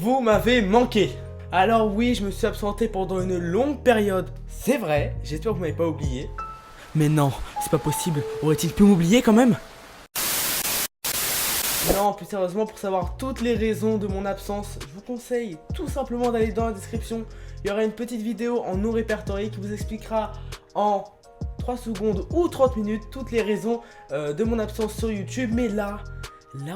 Vous m'avez manqué. Alors oui, je me suis absenté pendant une longue période. C'est vrai, j'espère que vous m'avez pas oublié. Mais non, c'est pas possible. Aurait-il pu m'oublier quand même? Non, plus sérieusement, pour savoir toutes les raisons de mon absence, je vous conseille tout simplement d'aller dans la description. Il y aura une petite vidéo en non répertorié qui vous expliquera en 3 secondes ou 30 minutes toutes les raisons de mon absence sur YouTube. Mais là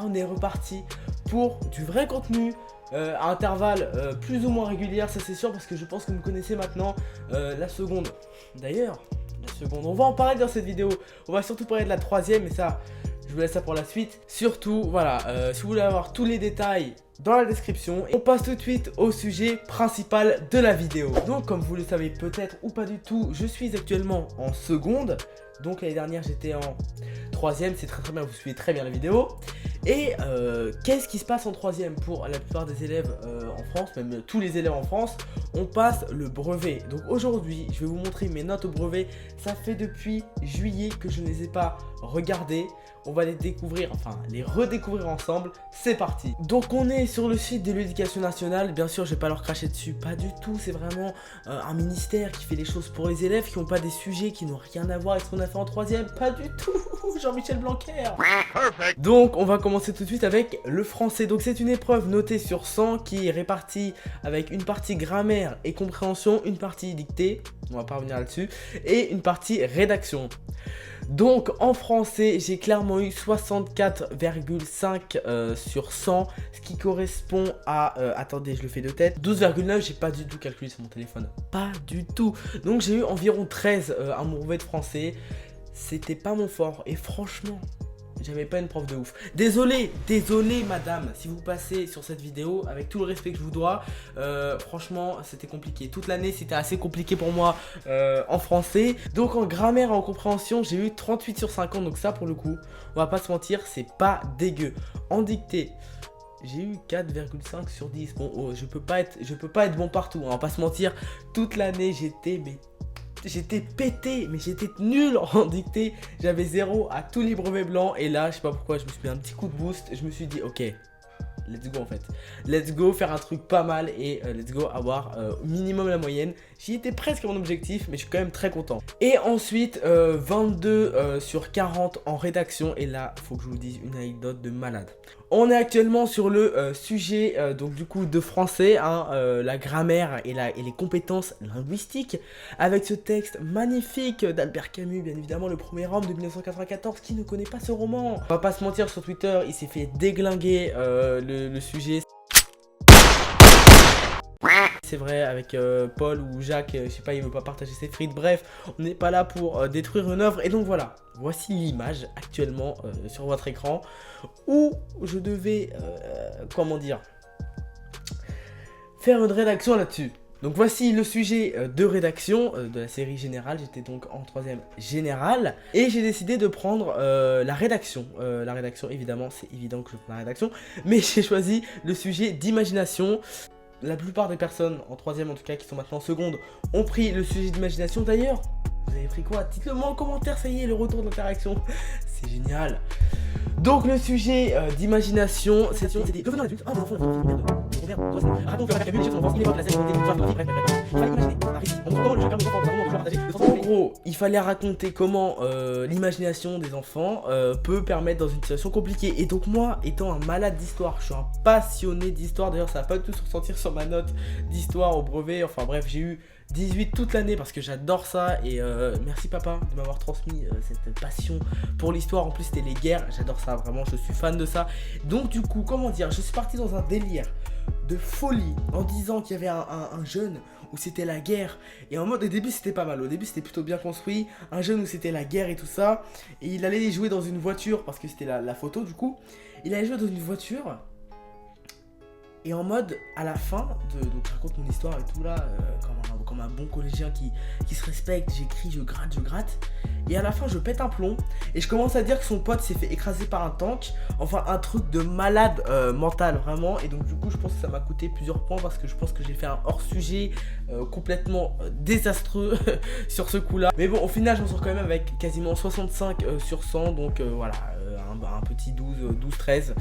on est reparti pour du vrai contenu à intervalles plus ou moins réguliers, ça c'est sûr, parce que je pense que vous me connaissez maintenant. La seconde, d'ailleurs, on va en parler dans cette vidéo. On va surtout parler de la troisième, mais ça, je vous laisse ça pour la suite. Surtout, voilà, si vous voulez avoir tous les détails dans la description. On passe tout de suite au sujet principal de la vidéo. Donc, comme vous le savez peut-être ou pas du tout, je suis actuellement en seconde. Donc l'année dernière j'étais en troisième, c'est très bien, vous suivez très bien la vidéo. Et qu'est-ce qui se passe en troisième pour la plupart des élèves en France, même tous les élèves en France? On passe le brevet. Donc aujourd'hui, je vais vous montrer mes notes au brevet. Ça fait depuis juillet que je ne les ai pas regardées. On va les découvrir, enfin les redécouvrir ensemble. C'est parti. Donc on est sur le site de l'éducation nationale. Bien sûr, je vais pas leur cracher dessus, pas du tout. C'est vraiment un ministère qui fait les choses pour les élèves, qui n'ont pas des sujets qui n'ont rien à voir avec ce qu'on a fait en troisième. Pas du tout. Jean-Michel Blanquer. Donc on va commencer tout de suite avec le français. Donc c'est une épreuve notée sur 100 qui est répartie avec une partie grammaire et compréhension, une partie dictée, on va pas revenir là-dessus, et une partie rédaction. Donc en français, j'ai clairement eu 64,5 sur 100, ce qui correspond à, attendez, je le fais de tête, 12,9, j'ai pas du tout calculé sur mon téléphone, pas du tout. Donc j'ai eu environ 13 à mon brevet de français, c'était pas mon fort, et franchement, j'avais pas une prof de ouf. Désolé madame, si vous passez sur cette vidéo, avec tout le respect que je vous dois, franchement c'était compliqué. Toute l'année c'était assez compliqué pour moi en français. Donc en grammaire et en compréhension j'ai eu 38 sur 50, donc ça pour le coup, on va pas se mentir, c'est pas dégueu. En dictée, j'ai eu 4,5 sur 10. Bon, oh, je peux pas être bon partout, on va pas se mentir. Toute l'année j'étais pété, mais j'étais nul en dictée. J'avais 0 à tous les brevets blancs. Et là, je sais pas pourquoi, je me suis mis un petit coup de boost. Je me suis dit, ok, let's go en fait. Let's go faire un truc pas mal et let's go avoir au minimum la moyenne. J'y étais presque à mon objectif, mais je suis quand même très content. Et ensuite, 22 sur 40 en rédaction. Et là, faut que je vous dise une anecdote de malade. On est actuellement sur le sujet donc du coup de français, hein, la grammaire et les compétences linguistiques, avec ce texte magnifique d'Albert Camus, bien évidemment, Le Premier Homme de 1994. Qui ne connaît pas ce roman? On va pas se mentir, sur Twitter, il s'est fait déglinguer le sujet. C'est vrai, avec Paul ou Jacques, je sais pas, il veut pas partager ses frites. Bref, on n'est pas là pour détruire une œuvre. Et donc voilà, voici l'image actuellement sur votre écran où je devais, comment dire, faire une rédaction là-dessus. Donc voici le sujet de rédaction de la série générale. J'étais donc en troisième générale et j'ai décidé de prendre la rédaction. La rédaction, évidemment, c'est évident que je prends la rédaction, mais j'ai choisi le sujet d'imagination. La plupart des personnes, en troisième en tout cas, qui sont maintenant en seconde, ont pris le sujet d'imagination. D'ailleurs, vous avez pris quoi? Dites-le moi en commentaire, ça y est, le retour de l'interaction. C'est génial. Donc le sujet d'imagination, c'est devenons adulte. Ah, mais enfant, en gros, il fallait raconter comment l'imagination des enfants peut permettre dans une situation compliquée. Et donc moi, étant un malade d'histoire, je suis un passionné d'histoire. D'ailleurs, ça va pas du tout se ressentir sur ma note d'histoire au brevet. Enfin bref, j'ai eu 18 toute l'année parce que j'adore ça. Et merci papa de m'avoir transmis cette passion pour l'histoire. En plus, c'était les guerres, j'adore ça, vraiment, je suis fan de ça. Donc du coup, comment dire, je suis parti dans un délire de folie en disant qu'il y avait un jeune où c'était la guerre. Et en mode, au début c'était pas mal, au début c'était plutôt bien construit. Un jeune où c'était la guerre et tout ça. Et il allait jouer dans une voiture, parce que c'était la photo du coup. Il allait jouer dans une voiture. Et en mode, à la fin, donc je raconte mon histoire et tout là, comme un bon collégien qui se respecte, j'écris, je gratte. Et à la fin je pète un plomb et je commence à dire que son pote s'est fait écraser par un tank. Enfin un truc de malade mental vraiment. Et donc du coup je pense que ça m'a coûté plusieurs points parce que je pense que j'ai fait un hors sujet complètement désastreux sur ce coup là. Mais bon au final j'en sors quand même avec quasiment 65 sur 100. Donc voilà un petit 12-13.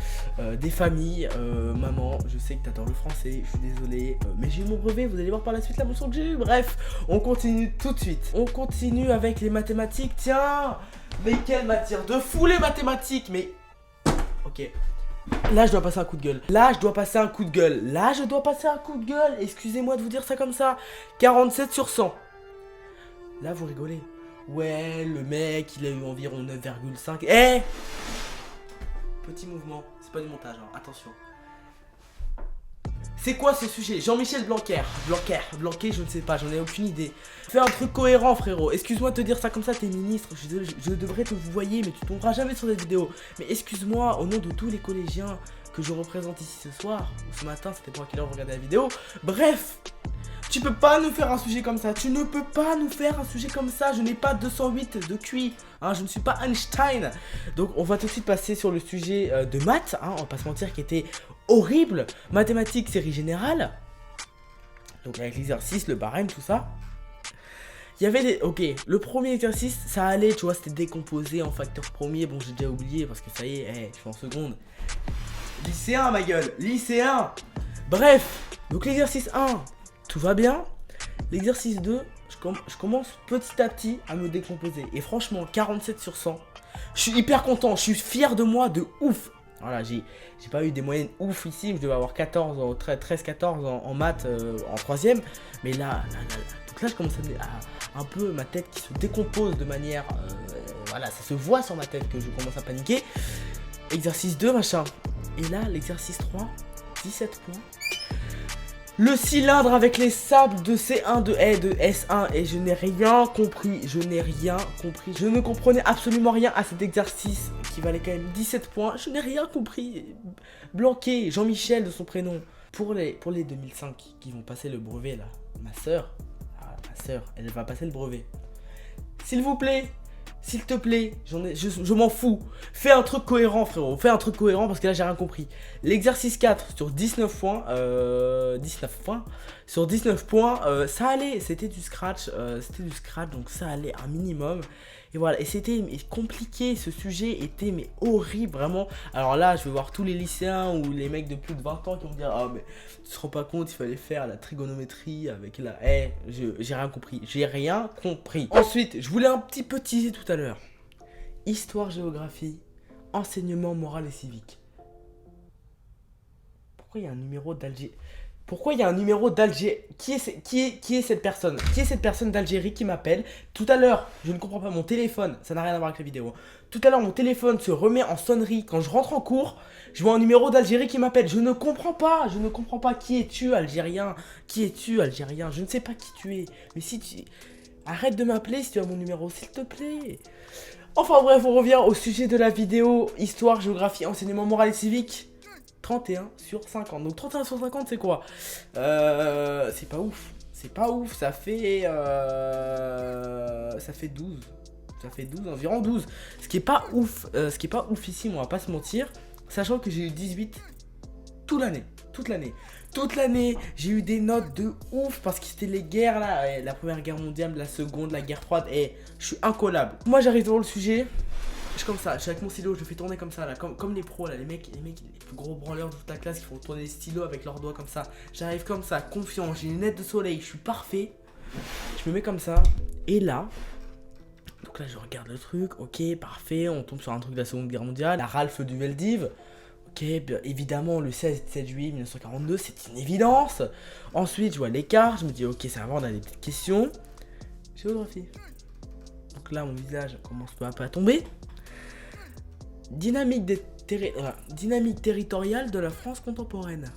Des familles, maman je sais que t'adores le français, je suis désolé, mais j'ai eu mon brevet, vous allez voir par la suite la mention que j'ai eu. Bref, on continue tout de suite. On continue avec les mathématiques. Tiens, mais quelle matière de fou les mathématiques. Mais ok, là je dois passer un coup de gueule. Excusez-moi de vous dire ça comme ça. 47 sur 100. Là vous rigolez. Ouais, le mec il a eu environ 9,5. Eh, petit mouvement, c'est pas du montage hein. Attention. C'est quoi ce sujet? Jean-Michel Blanquer, je ne sais pas, j'en ai aucune idée. Fais un truc cohérent frérot, excuse-moi de te dire ça comme ça, t'es ministre, je devrais te vous voyer, mais tu tomberas jamais sur cette vidéo. Mais excuse-moi, au nom de tous les collégiens que je représente ici ce soir, ou ce matin, c'était pour à quelle heure vous regardez la vidéo. Bref, tu peux pas nous faire un sujet comme ça, je n'ai pas 208 de QI, hein, je ne suis pas Einstein. Donc on va tout de suite passer sur le sujet de maths, hein, on va pas se mentir, qui était horrible. Mathématiques, série générale. Donc avec l'exercice, le barème, tout ça. Il y avait des... Ok, le premier exercice, ça allait, tu vois, c'était décomposé en facteur premier. Bon, j'ai déjà oublié parce que ça y est, je suis en seconde. Lycéen, ma gueule, lycéen. Bref, donc l'exercice 1, tout va bien. L'exercice 2, je commence petit à petit à me décomposer. Et franchement, 47 sur 100. Je suis hyper content, je suis fier de moi de ouf. Voilà, j'ai pas eu des moyennes ouf ici, je devais avoir 13-14 en maths en 3ème. Mais là, donc là je commence à un peu ma tête qui se décompose de manière... voilà, ça se voit sur ma tête que je commence à paniquer. Exercice 2, machin. Et là, l'exercice 3, 17 points. Le cylindre avec les sables de C1, de S1 et je n'ai rien compris, je ne comprenais absolument rien à cet exercice qui valait quand même 17 points, je n'ai rien compris. Blanquer, Jean-Michel de son prénom. Pour les 2005 qui vont passer le brevet là, ma soeur, elle va passer le brevet. S'il vous plaît, s'il te plaît, je m'en fous. Fais un truc cohérent frérot, fais un truc cohérent parce que là j'ai rien compris. L'exercice 4 sur 19 points, sur 19 points, ça allait, c'était du scratch, donc ça allait un minimum. Et voilà, et c'était compliqué, ce sujet était mais horrible vraiment. Alors là, je vais voir tous les lycéens ou les mecs de plus de 20 ans qui vont me dire « Ah mais tu te rends pas compte, il fallait faire la trigonométrie avec la... » j'ai rien compris. Ensuite, je voulais un petit peu teaser tout à l'heure. Histoire, géographie, enseignement moral et civique. Pourquoi il y a un numéro d'Alger? Qui est cette personne? Qui est cette personne d'Algérie qui m'appelle? Tout à l'heure, je ne comprends pas, mon téléphone, ça n'a rien à voir avec la vidéo. Tout à l'heure, mon téléphone se remet en sonnerie. Quand je rentre en cours, je vois un numéro d'Algérie qui m'appelle. Je ne comprends pas. Qui es-tu, Algérien? Je ne sais pas qui tu es. Mais si tu... Arrête de m'appeler si tu as mon numéro, s'il te plaît. Enfin bref, on revient au sujet de la vidéo. Histoire, géographie, enseignement moral et civique. 31 sur 50. Donc 31 sur 50 c'est quoi? C'est pas ouf. Ça fait 12. Environ 12. Ce qui est pas ouf ici, on va pas se mentir. Sachant que j'ai eu 18 toute l'année, j'ai eu des notes de ouf parce que c'était les guerres là, la première guerre mondiale, la seconde, la guerre froide, et je suis incollable. Moi j'arrive devant le sujet, je suis comme ça, je suis avec mon stylo, je fais tourner comme ça là, comme les pros là, les mecs, les plus gros branleurs de toute la classe qui font tourner les stylos avec leurs doigts comme ça. J'arrive comme ça, confiant, j'ai une lunette de soleil, je suis parfait. Je me mets comme ça, et là, donc là je regarde le truc, ok, parfait, on tombe sur un truc de la seconde guerre mondiale, la Ralph du Veldiv. Ok, bien évidemment, le 16 juillet 1942, c'est une évidence. Ensuite, je vois l'écart, je me dis, ok, ça va, on a des petites questions. Géographie. Donc là, mon visage commence peu à peu à tomber. Dynamique territoriale de la France contemporaine.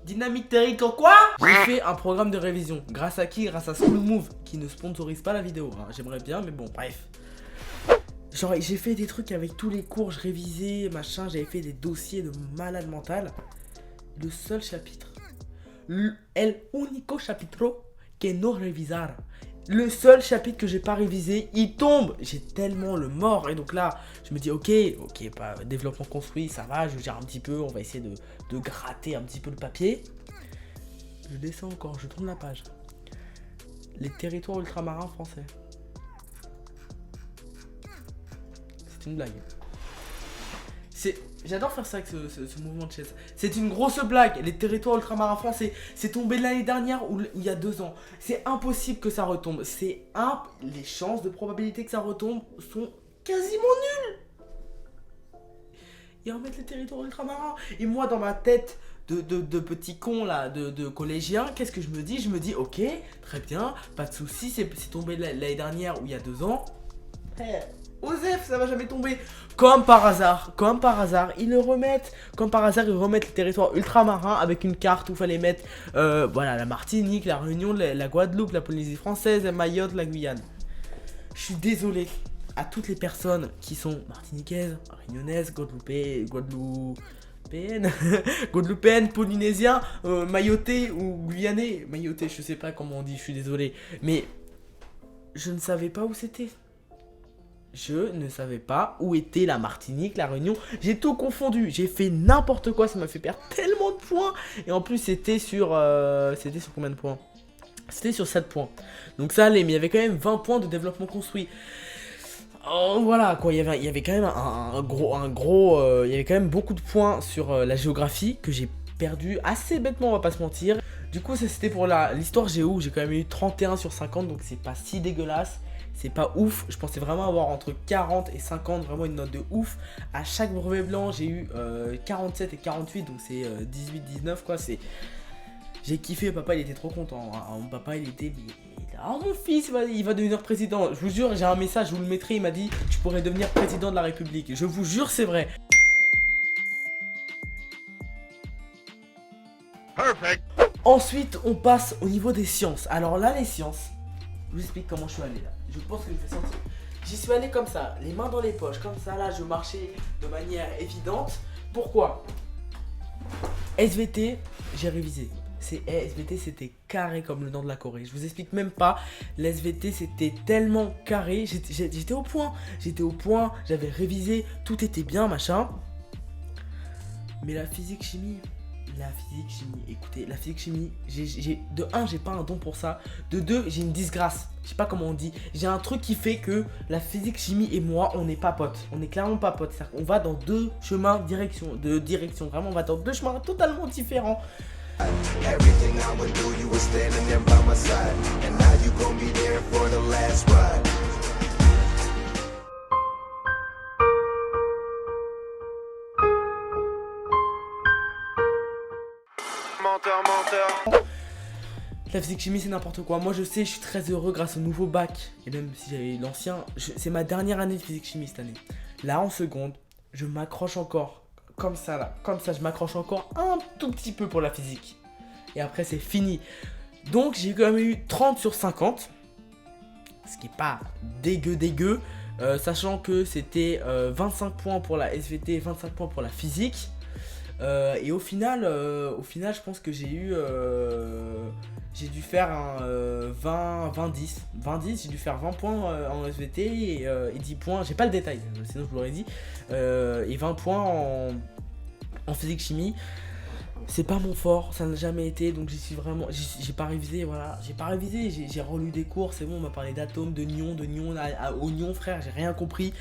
Dynamique territoriale quoi? J'ai fait un programme de révision. Grâce à qui? Grâce à School Move, qui ne sponsorise pas la vidéo. Hein. J'aimerais bien, mais bon, bref. Genre j'ai fait des trucs avec tous les cours, je révisais, machin, j'avais fait des dossiers de malade mental. Le seul chapitre El único capítulo que no revisar. Le seul chapitre que j'ai pas révisé, il tombe. J'ai tellement le mort. Et donc là, je me dis, ok, développement construit, ça va, je gère un petit peu. On va essayer de gratter un petit peu le papier. Je descends encore, je tourne la page. Les territoires ultramarins français. C'est une blague. J'adore faire ça avec ce mouvement de chaise. C'est une grosse blague. Les territoires ultramarins français, c'est tombé l'année dernière ou il y a 2 ans. C'est impossible que ça retombe. Les chances de probabilité que ça retombe sont quasiment nulles. Et remettre les territoires ultramarins. Et moi, dans ma tête de petit con là, de collégien, qu'est-ce que je me dis? Je me dis, ok, très bien, pas de soucis, c'est tombé l'année dernière ou il y a 2 ans. Osef, ça va jamais tomber. Comme par hasard, ils le remettent. Comme par hasard, ils remettent les territoires ultramarins avec une carte où il fallait mettre voilà, la Martinique, la Réunion, la Guadeloupe, la Polynésie française, la Mayotte, la Guyane. Je suis désolé à toutes les personnes qui sont martiniquaises, réunionnaises, guadeloupéennes, polynésiens, mayotais ou guyanais. Mayotais, je sais pas comment on dit, je suis désolé. Mais je ne savais pas où c'était. Je ne savais pas où était la Martinique, la Réunion. J'ai tout confondu. J'ai fait n'importe quoi. Ça m'a fait perdre tellement de points. Et en plus, c'était sur combien de points? C'était sur 7 points. Donc ça allait. Mais il y avait quand même 20 points de développement construit. Oh, voilà quoi. Il y avait quand même il y avait quand même beaucoup de points sur la géographie que j'ai perdu assez bêtement, on va pas se mentir. Du coup, ça c'était pour l'histoire géo. J'ai quand même eu 31 sur 50. Donc c'est pas si dégueulasse. C'est pas ouf, je pensais vraiment avoir entre 40 et 50, vraiment une note de ouf. À chaque brevet blanc, j'ai eu 47 et 48, donc c'est 18-19 quoi. J'ai kiffé, papa il était trop content. Mon papa il était... Oh mon fils, il va devenir président. Je vous jure, j'ai un message, je vous le mettrai, il m'a dit tu pourrais devenir président de la République. Je vous jure, c'est vrai. Perfect. Ensuite, on passe au niveau des sciences. Alors là, les sciences, je vous explique comment je suis allé là. Je pense que je fais sentir. J'y suis allé comme ça, les mains dans les poches, comme ça là, je marchais de manière évidente. Pourquoi? SVT, j'ai révisé. SVT, c'était carré comme le nom de la Corée. Je vous explique même pas. L'SVT, c'était tellement carré. J'étais au point. J'avais révisé. Tout était bien, machin. Mais la physique-chimie. Écoutez, la physique-chimie, de 1, j'ai pas un don pour ça. De 2, j'ai une disgrâce. Je sais pas comment on dit. J'ai un truc qui fait que la physique-chimie et moi, on n'est pas potes. On est clairement pas potes. On va dans 2 chemins direction. Vraiment, on va dans 2 chemins totalement différents. Menteur. La physique chimie c'est n'importe quoi. Moi je sais, je suis très heureux grâce au nouveau bac. Et même si j'avais l'ancien, c'est ma dernière année de physique chimie cette année. Là en seconde, je m'accroche encore. Comme ça là, je m'accroche encore un tout petit peu pour la physique. Et après c'est fini. Donc j'ai quand même eu 30 sur 50. Ce qui est pas dégueu. Sachant que c'était 25 points pour la SVT et 25 points pour la physique. Et au final, je pense que j'ai dû faire un 20-10. J'ai dû faire 20 points en SVT et 10 points, j'ai pas le détail, sinon je vous l'aurais dit. Et 20 points en physique chimie. C'est pas mon fort, ça n'a jamais été, donc j'ai pas révisé, voilà. J'ai relu des cours, c'est bon, on m'a parlé d'atomes, de nions, oignons, frère, j'ai rien compris,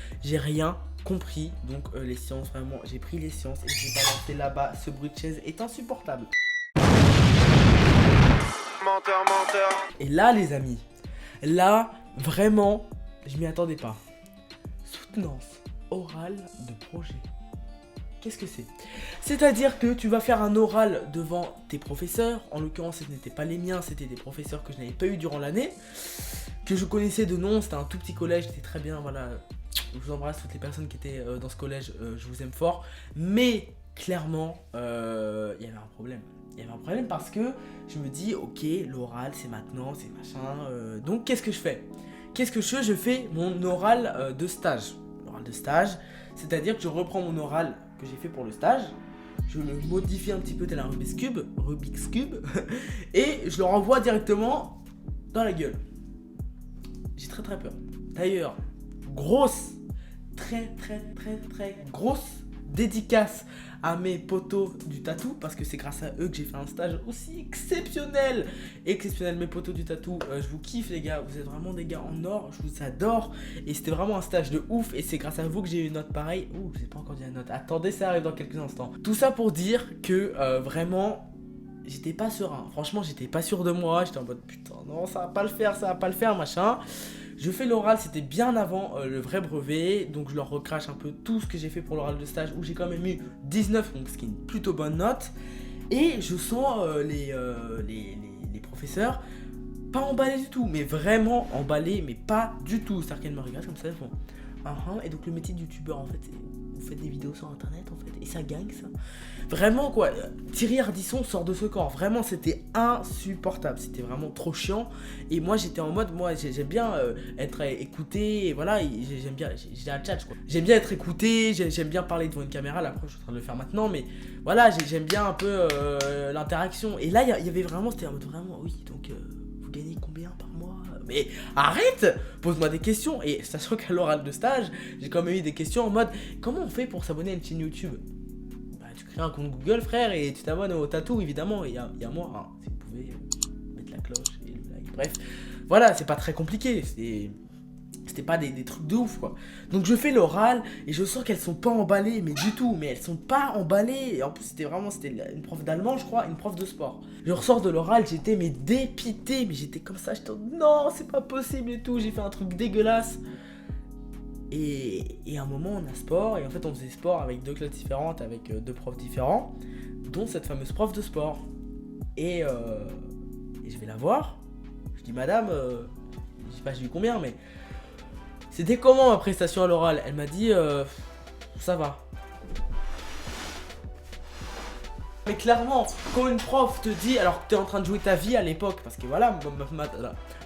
donc les sciences, vraiment, j'ai pris les sciences et j'ai balancé là-bas, ce bruit de chaise est insupportable. Menteur. Et là, les amis, vraiment, je m'y attendais pas. Soutenance orale de projet. Qu'est-ce que c'est? C'est-à-dire que tu vas faire un oral devant tes professeurs. En l'occurrence, ce n'étaient pas les miens, c'était des professeurs que je n'avais pas eu durant l'année, que je connaissais de nom. C'était un tout petit collège, c'était très bien, voilà. Je vous embrasse toutes les personnes qui étaient dans ce collège, je vous aime fort. Mais clairement, il y avait un problème. Il y avait un problème parce que je me dis, ok, l'oral c'est maintenant, c'est machin. Donc qu'est-ce que je fais? Je fais mon oral de stage. L'oral de stage, c'est-à-dire que je reprends mon oral que j'ai fait pour le stage. je le modifie un petit peu tel un Rubik's Cube, et je le renvoie directement dans la gueule. J'ai très peur. D'ailleurs, grosse, très grosse dédicace à mes potos du tatou, parce que c'est grâce à eux que j'ai fait un stage aussi exceptionnel. Mes potos du tatou, je vous kiffe les gars, vous êtes vraiment des gars en or, je vous adore, et c'était vraiment un stage de ouf, et c'est grâce à vous que j'ai eu une note pareille. Ouh, j'ai pas encore dit la note, attendez, ça arrive dans quelques instants. Tout ça pour dire que vraiment, j'étais pas serein, franchement j'étais pas sûr de moi, j'étais en mode putain non ça va pas le faire machin. Je fais l'oral, c'était bien avant le vrai brevet, donc je leur recrache un peu tout ce que j'ai fait pour l'oral de stage, où j'ai quand même eu 19, donc ce qui est une plutôt bonne note. Et je sens les professeurs pas emballés du tout, mais vraiment emballés, mais pas du tout. C'est-à-dire qu'elles me regardent comme ça, elles font et donc le métier de youtubeur en fait, vous faites des vidéos sur internet en fait, et ça gagne ça. Vraiment quoi, Thierry Ardisson sort de ce corps, vraiment c'était insupportable, c'était vraiment trop chiant. Et moi j'étais en mode, moi j'aime bien être écouté, et voilà, j'aime bien, j'ai un chat quoi. J'aime bien être écouté, j'aime bien parler devant une caméra, là après je suis en train de le faire maintenant, mais voilà, j'aime bien un peu l'interaction. Et là il y avait vraiment, c'était en mode vraiment, oui donc vous gagnez combien par mois? Mais arrête, pose-moi des questions. Et sachant qu'à l'oral de stage, j'ai quand même eu des questions en mode comment on fait pour s'abonner à une chaîne YouTube? Bah tu crées un compte Google frère et tu t'abonnes au tatou évidemment. Il y a moi, hein, si vous pouvez mettre la cloche et le like. Bref, voilà, c'est pas très compliqué. C'était pas des trucs de ouf quoi. Donc je fais l'oral et je sens qu'elles sont pas emballées, mais du tout, mais elles sont pas emballées. Et en plus c'était une prof d'allemand je crois, une prof de sport. Je ressors de l'oral, j'étais mais dépité, mais j'étais comme ça, j'étais non c'est pas possible et tout, j'ai fait un truc dégueulasse. Et à un moment on a sport, et en fait on faisait sport avec deux classes différentes, avec deux profs différents, dont cette fameuse prof de sport. Et je vais la voir, je dis madame, je sais pas j'ai eu combien mais... C'était comment ma prestation à l'oral? Elle m'a dit ça va. Mais clairement, quand une prof te dit, alors que tu es en train de jouer ta vie à l'époque, parce que voilà,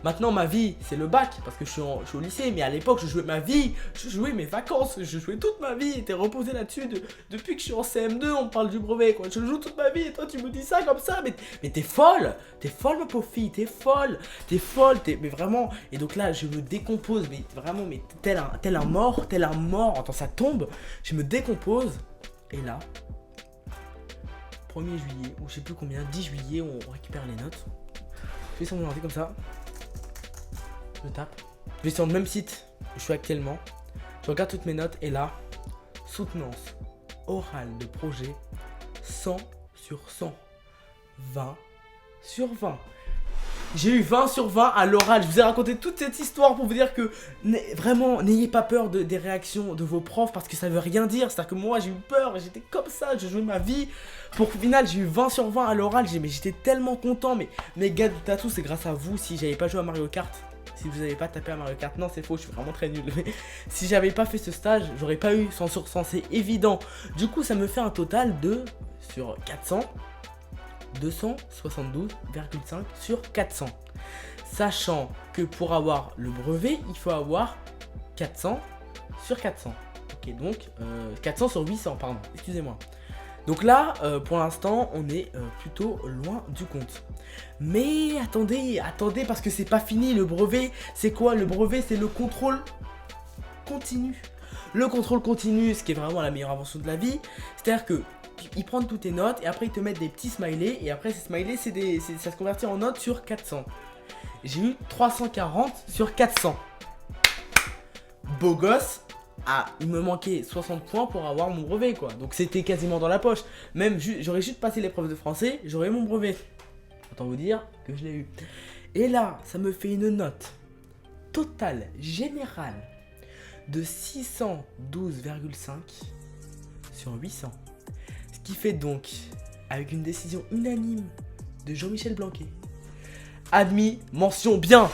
maintenant ma vie c'est le bac, parce que je suis au lycée, mais à l'époque je jouais ma vie, je jouais mes vacances, je jouais toute ma vie, et t'es reposé là-dessus depuis que je suis en CM2, on me parle du brevet quoi, je joue toute ma vie et toi tu me dis ça comme ça, mais t'es folle ma pauvre fille, t'es folle, mais vraiment, et donc là je me décompose, mais vraiment, mais tel un mort, attends ça tombe, je me décompose, et là... 1er juillet, ou je sais plus combien, 10 juillet, on récupère les notes. Je vais sur mon ordi comme ça. Je tape. Je vais sur le même site où je suis actuellement. Je regarde toutes mes notes et là, soutenance orale de projet 100 sur 100. 20 sur 20. J'ai eu 20 sur 20 à l'oral. Je vous ai raconté toute cette histoire pour vous dire que vraiment, n'ayez pas peur des réactions de vos profs, parce que ça veut rien dire. C'est-à-dire que moi, j'ai eu peur, j'étais comme ça, je jouais ma vie. Pour au final, j'ai eu 20 sur 20 à l'oral. Mais j'étais tellement content. Mais mes gars du tatou, c'est grâce à vous. Si j'avais pas joué à Mario Kart, si vous n'avez pas tapé à Mario Kart, non, c'est faux, je suis vraiment très nul. Mais si j'avais pas fait ce stage, j'aurais pas eu 100 sur 100, c'est évident. Du coup, ça me fait un total de, sur 400, 272,5 sur 400. Sachant que pour avoir le brevet, il faut avoir 400 sur 400. Ok, donc 400 sur 800, pardon, excusez-moi. Donc là, pour l'instant, on est plutôt loin du compte. Mais attendez, parce que c'est pas fini, le brevet. C'est quoi le brevet? C'est le contrôle continu. Le contrôle continu, ce qui est vraiment la meilleure invention de la vie. C'est-à-dire que ils prennent toutes tes notes et après ils te mettent des petits smileys, et après ces smileys ça se convertit en notes sur 400. J'ai eu 340 sur 400. Beau gosse. Ah, il me manquait 60 points pour avoir mon brevet quoi. Donc c'était quasiment dans la poche. Même j'aurais juste passé l'épreuve de français, j'aurais eu mon brevet. Autant vous dire que je l'ai eu. Et là, ça me fait une note totale générale de 612,5 sur 800. Ce qui fait donc, avec une décision unanime de Jean-Michel Blanquer, admis, mention bien.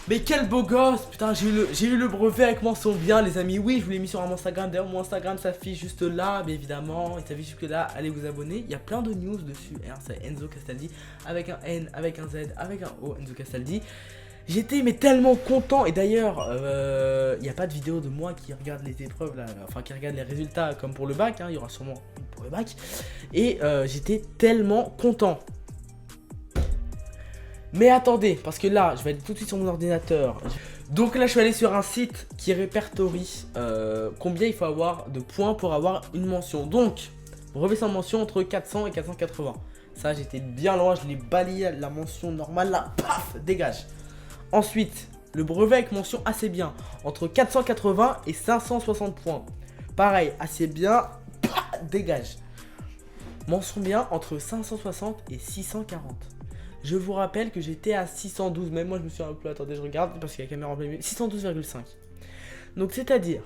Mais quel beau gosse. Putain, j'ai eu le brevet avec mention bien les amis. Oui, je vous l'ai mis sur mon Instagram. D'ailleurs mon Instagram s'affiche juste là, mais évidemment il s'affiche juste là, allez vous abonner. Il y a plein de news dessus, c'est Enzo Castaldi, avec un N, avec un Z, avec un O, Enzo Castaldi. J'étais mais tellement content. Et d'ailleurs, il n'y a pas de vidéo de moi qui regarde les épreuves là, enfin qui regarde les résultats comme pour le bac, hein, il y aura sûrement pour le bac. Et j'étais tellement content. Mais attendez, parce que là, je vais aller tout de suite sur mon ordinateur. Donc là, je suis allé sur un site qui répertorie combien il faut avoir de points pour avoir une mention. Donc, brevet sans mention entre 400 et 480. Ça, j'étais bien loin, je l'ai balayé la mention normale là, paf, dégage. Ensuite, le brevet avec mention assez bien, entre 480 et 560 points. Pareil, assez bien, paf, dégage. Mention bien entre 560 et 640. Je vous rappelle que j'étais à 612, même moi je me suis un peu, attendez je regarde parce qu'il y a la caméra en plein milieu, 612,5. Donc c'est-à-dire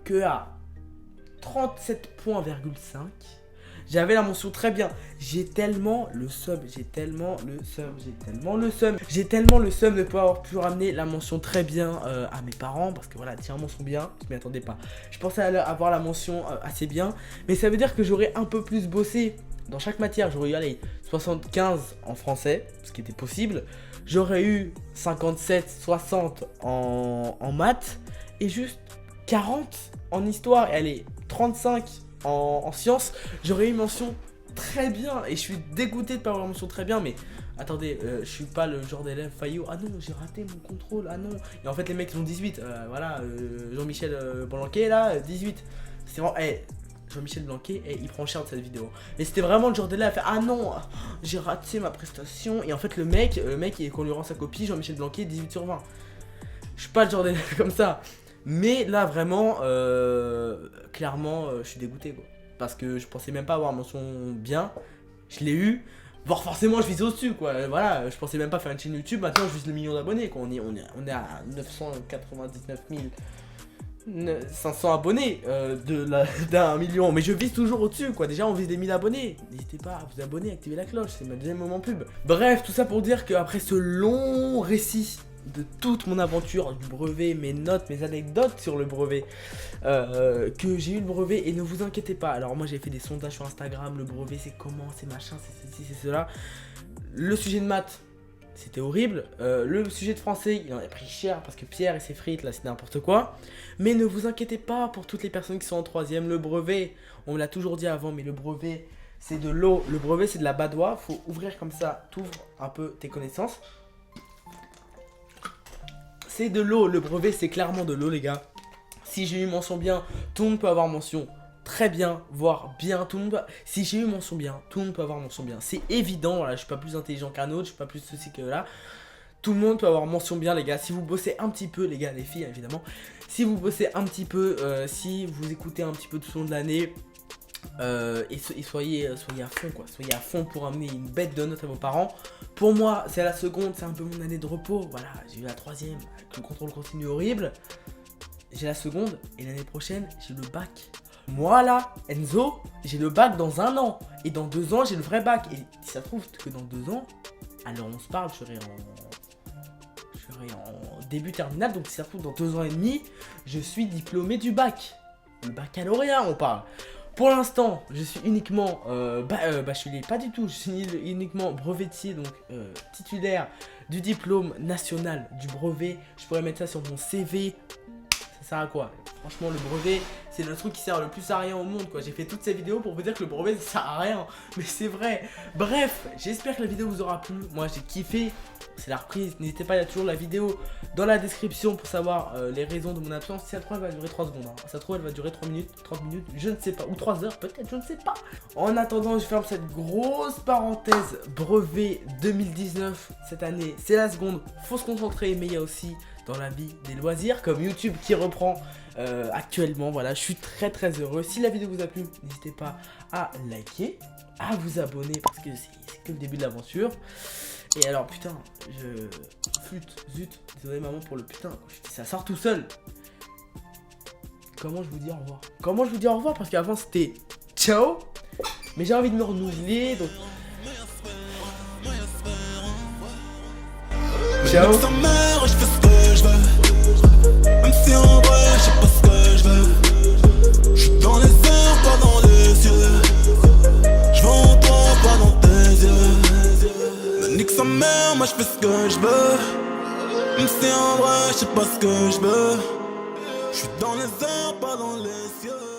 que à 37,5 points, j'avais la mention très bien. J'ai tellement le seum de pouvoir avoir pu ramener la mention très bien à mes parents. Parce que voilà, tiens, mention bien, je m'y attendais pas. Je pensais avoir la mention assez bien. Mais ça veut dire que j'aurais un peu plus bossé dans chaque matière. J'aurais eu, allez, 75 en français, ce qui était possible. J'aurais eu 57, 60 en maths. Et juste 40 en histoire. Et allez, 35 en sciences, j'aurais eu mention très bien. Et je suis dégoûté de pas avoir mention très bien. Mais attendez, je suis pas le genre d'élève faillot. Ah non, j'ai raté mon contrôle. Ah non. Et en fait, les mecs ils ont 18. Voilà, Jean-Michel Blanquer là, 18. C'est vraiment. Jean-Michel Blanquer, il prend cher de cette vidéo. Et c'était vraiment le genre d'élève à faire ah non, j'ai raté ma prestation. Et en fait, le mec qu'on lui rend sa copie, Jean-Michel Blanquer, 18 sur 20. Je suis pas le genre d'élève comme ça. Mais là vraiment clairement je suis dégoûté quoi. Parce que je pensais même pas avoir mention bien. Je l'ai eu. Voire forcément je vise au-dessus quoi. Voilà, je pensais même pas faire une chaîne YouTube. Maintenant je vise le million d'abonnés quoi. On est à 999 500 abonnés d'un million. Mais je vise toujours au-dessus quoi. Déjà on vise des 1000 abonnés. N'hésitez pas à vous abonner, activer la cloche. C'est ma deuxième moment pub. Bref, tout ça pour dire qu'après ce long récit de toute mon aventure du brevet, mes notes, mes anecdotes sur le brevet, que j'ai eu le brevet. Et ne vous inquiétez pas, alors moi j'ai fait des sondages sur Instagram, le brevet c'est comment, c'est machin, c'est ceci, c'est cela. Le sujet de maths, c'était horrible. Le sujet de français, il en a pris cher parce que Pierre et ses frites là c'est n'importe quoi. Mais ne vous inquiétez pas pour toutes les personnes qui sont en troisième, le brevet, on me l'a toujours dit avant, mais le brevet c'est de l'eau, le brevet c'est de la badoie, faut ouvrir comme ça, t'ouvres un peu tes connaissances. C'est de l'eau, le brevet c'est clairement de l'eau les gars. Si j'ai eu mention bien, tout le monde peut avoir mention très bien, voire bien, tout le monde peut... Si j'ai eu mention bien, tout le monde peut avoir mention bien. C'est évident, voilà, je suis pas plus intelligent qu'un autre, je suis pas plus ceci que là. Tout le monde peut avoir mention bien les gars. Si vous bossez un petit peu les gars, les filles évidemment. Si vous bossez un petit peu, si vous écoutez un petit peu tout au long de l'année... et soyez à fond quoi, soyez à fond pour amener une bête de notes à vos parents. Pour moi c'est la seconde, c'est un peu mon année de repos. Voilà, j'ai eu la troisième avec le contrôle continu horrible. J'ai la seconde et l'année prochaine j'ai le bac. Moi là, Enzo, j'ai le bac dans 1 an. Et dans 2 ans j'ai le vrai bac. Et si ça se trouve que dans 2 ans, alors on se parle, je serai en début terminale. Donc si ça se trouve dans 2 ans et demi, je suis diplômé du bac. Le baccalauréat on parle. Pour l'instant, je suis uniquement bachelier, pas du tout, je suis uniquement brevetier, donc titulaire du diplôme national du brevet. Je pourrais mettre ça sur mon CV. Ça sert à quoi? Franchement, le brevet, c'est le truc qui sert le plus à rien au monde, quoi. J'ai fait toutes ces vidéos pour vous dire que le brevet, ça sert à rien. Mais c'est vrai. Bref, j'espère que la vidéo vous aura plu. Moi, j'ai kiffé. C'est la reprise. N'hésitez pas, il y a toujours la vidéo dans la description pour savoir les raisons de mon absence. Si ça se trouve, elle va durer 3 secondes. Hein. Ça se trouve, elle va durer 3 minutes, 30 minutes, je ne sais pas. Ou 3 heures, peut-être, je ne sais pas. En attendant, je ferme cette grosse parenthèse. Brevet 2019, cette année, c'est la seconde. Faut se concentrer, mais il y a aussi dans la vie des loisirs comme YouTube qui reprend actuellement. Voilà, je suis très heureux. Si la vidéo vous a plu, n'hésitez pas à liker, à vous abonner parce que c'est que le début de l'aventure. Et alors putain, zut, désolé maman pour le putain, ça sort tout seul. Comment je vous dis au revoir? Comment je vous dis au revoir? Parce qu'avant c'était ciao, mais j'ai envie de me renouveler donc ciao. Je fais ce que je veux, même si en vrai je sais pas ce que je veux. Je suis dans les airs, pas dans les cieux. Je veux en toi, pas dans tes yeux. Me nique sa mère, moi je fais ce que je veux. Même si en vrai, je sais pas ce que je veux. Je suis dans les airs, pas dans les cieux.